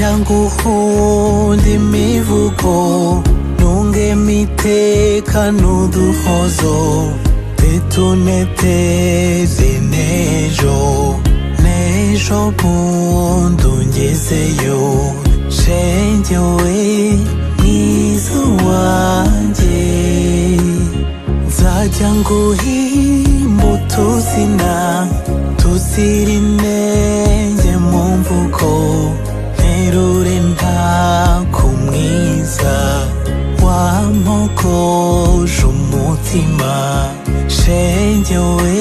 nguhunda imivugo ntunge miteka n'uduhozo bituneteze n'ejo bundi ungezeyo shenge we mwiza wanjye nzajya nguhimba utuzina tuzira inenge mu mvugo nterure ntakumwiza wampogoje umutima shenge we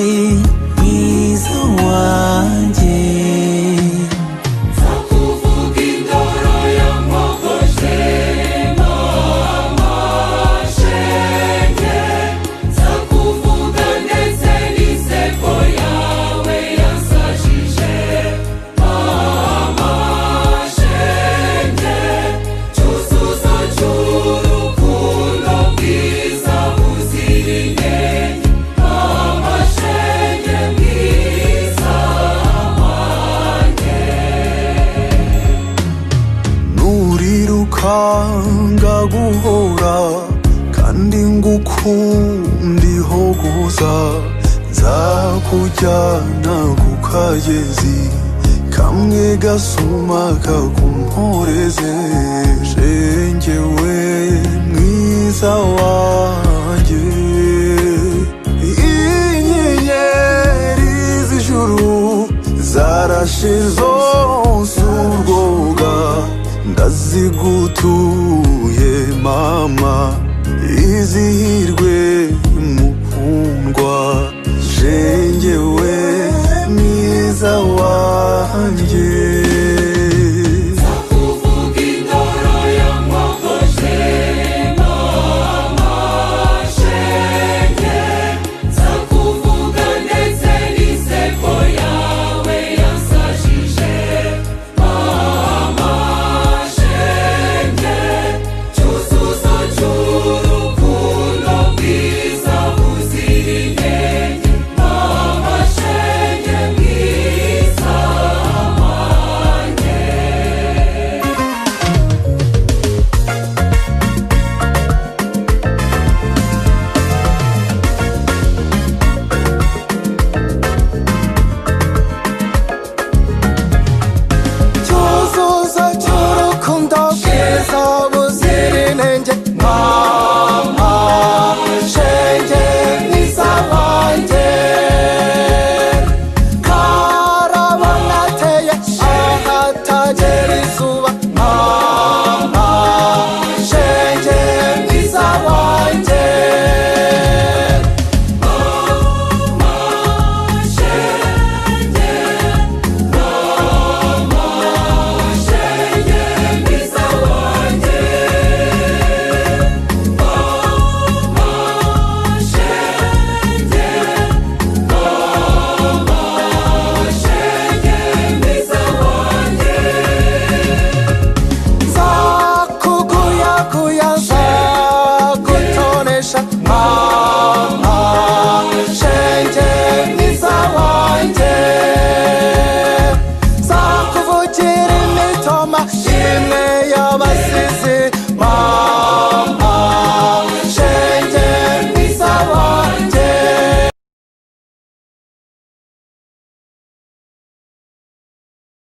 mwiza wanjye nzakuvuga indoro yampogoje mama shenge nzakuvuga ndetse n'iseko yawe yansajije mama shenge cyuzuzo cy'urukundo bwiza buzira inenge mama shenge mwiza wanjye nuriruka ngaguhora kandi ngukundiho guza nzakujyana ku kagezi kamwe gasuma kakumporeze shenge we mwiza wanjye inyenyeri z'ijuru zarashe zose urwoga ndazigutuye mama izihirwe